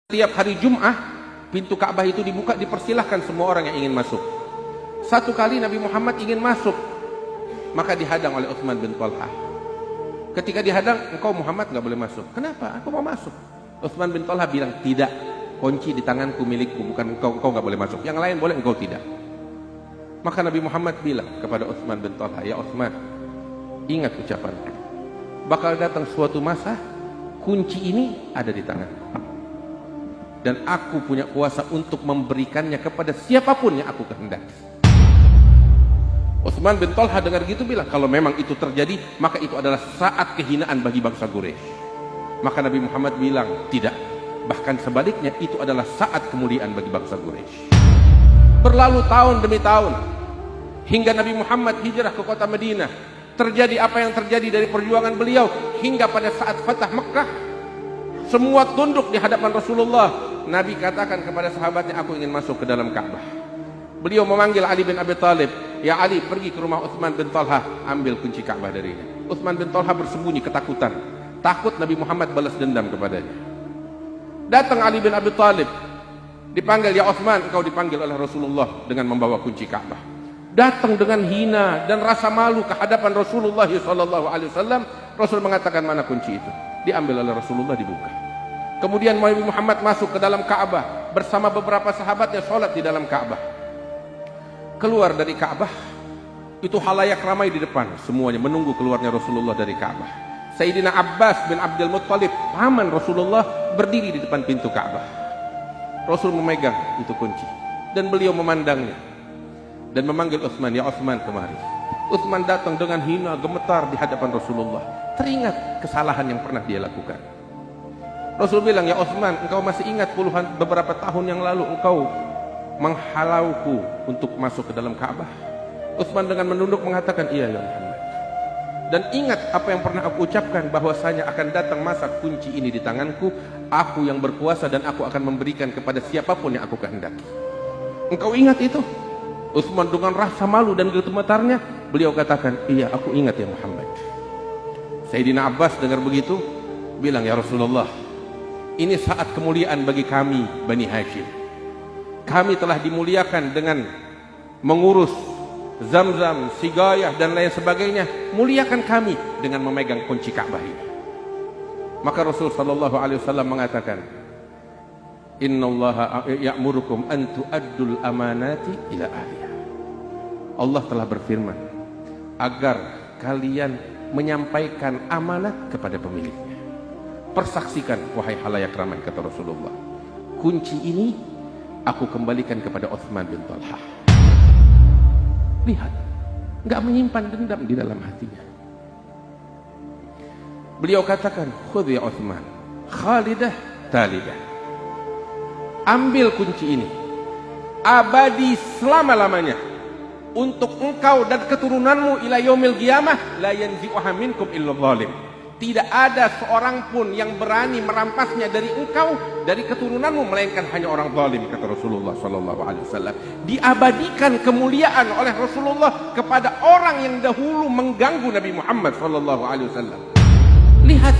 Tiap hari Jum'ah, pintu Ka'bah itu dibuka, dipersilahkan semua orang yang ingin masuk. Satu kali Nabi Muhammad ingin masuk, maka dihadang oleh Utsman bin Talha. Ketika dihadang, engkau Muhammad nggak boleh masuk. Kenapa? Aku mau masuk. Utsman bin Talha bilang, tidak, kunci di tanganku, milikku, bukan engkau nggak boleh masuk. Yang lain boleh, engkau tidak. Maka Nabi Muhammad bilang kepada Utsman bin Talha, ya Utsman, ingat ucapanku. Bakal datang suatu masa, kunci ini ada di tanganku. Dan aku punya kuasa untuk memberikannya kepada siapapun yang aku kehendaki. Utsman bin Talha dengar gitu bilang, kalau memang itu terjadi, maka itu adalah saat kehinaan bagi bangsa Quraisy. Maka Nabi Muhammad bilang, tidak. Bahkan sebaliknya, itu adalah saat kemuliaan bagi bangsa Quraisy. Berlalu tahun demi tahun, hingga Nabi Muhammad hijrah ke kota Madinah. Terjadi apa yang terjadi dari perjuangan beliau, hingga pada saat Fatah Mekah, semua tunduk di hadapan Rasulullah. Nabi katakan kepada sahabatnya, aku ingin masuk ke dalam Ka'bah. Beliau memanggil Ali bin Abi Thalib, ya Ali, pergi ke rumah Utsman bin Talha, ambil kunci Ka'bah darinya. Utsman bin Talha bersembunyi ketakutan, takut Nabi Muhammad balas dendam kepadanya. Datang Ali bin Abi Thalib, dipanggil, ya Utsman, engkau dipanggil oleh Rasulullah dengan membawa kunci Ka'bah. Datang dengan hina dan rasa malu ke hadapan Rasulullah SAW. Rasul mengatakan, mana kunci itu? Diambil oleh Rasulullah, dibuka. Kemudian Nabi Muhammad masuk ke dalam Ka'bah bersama beberapa sahabatnya, sholat di dalam Ka'bah. Keluar dari Ka'bah, itu halayak ramai di depan, semuanya menunggu keluarnya Rasulullah dari Ka'bah. Sayyidina Abbas bin Abdul Muttalib, paman Rasulullah, berdiri di depan pintu Ka'bah. Rasul memegang itu kunci dan beliau memandangnya dan memanggil Utsman, ya Utsman, kemari. Utsman datang dengan hina, gemetar di hadapan Rasulullah, teringat kesalahan yang pernah dia lakukan. Rasul bilang, ya Utsman, engkau masih ingat beberapa tahun yang lalu engkau menghalauku untuk masuk ke dalam Ka'bah? Utsman dengan menunduk mengatakan, iya ya Muhammad. Dan ingat apa yang pernah aku ucapkan, bahwasanya akan datang masa kunci ini di tanganku, aku yang berkuasa dan aku akan memberikan kepada siapapun yang aku kehendaki. Engkau ingat itu? Utsman dengan rasa malu dan gemetarnya, beliau katakan, iya aku ingat ya Muhammad. Sayyidina Abbas dengar begitu, bilang, ya Rasulullah, ini saat kemuliaan bagi kami Bani Hashim. Kami telah dimuliakan dengan mengurus Zamzam, Sigayah dan lain sebagainya. Muliakan kami dengan memegang kunci Ka'bah ini. Maka Rasul sallallahu alaihi wasallam mengatakan, innallaha ya'murukum an tu'addul amanati ila ahliha. Allah telah berfirman agar kalian menyampaikan amanat kepada pemiliknya. Persaksikan wahai halayak ramai, kata Rasulullah, kunci ini aku kembalikan kepada Utsman bin Talha. Lihat, nggak menyimpan dendam di dalam hatinya. Beliau katakan, khudh ya Utsman, khalidah talidah. Ambil kunci ini, abadi selama-lamanya, untuk engkau dan keturunanmu ila yaumil qiyamah, la yanzi'uha minkum illa zalim. Tidak ada seorang pun yang berani merampas,nya dari engkau, dari keturunanmu, melainkan hanya orang zalim, kata Rasulullah sallallahu alaihi wasallam. Diabadikan kemuliaan oleh Rasulullah kepada orang yang dahulu mengganggu Nabi Muhammad sallallahu alaihi wasallam. Lihat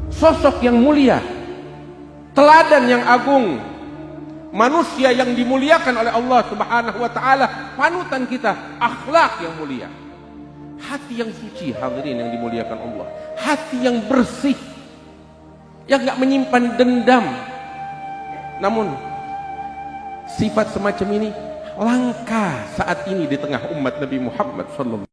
sosok yang mulia, teladan yang agung, manusia yang dimuliakan oleh Allah Subhanahu wa taala, panutan kita, akhlak yang mulia. Hati yang suci, hadirin yang dimuliakan Allah. Hati yang bersih, yang gak menyimpan dendam. Namun sifat semacam ini langka saat ini di tengah umat Nabi Muhammad sallallahu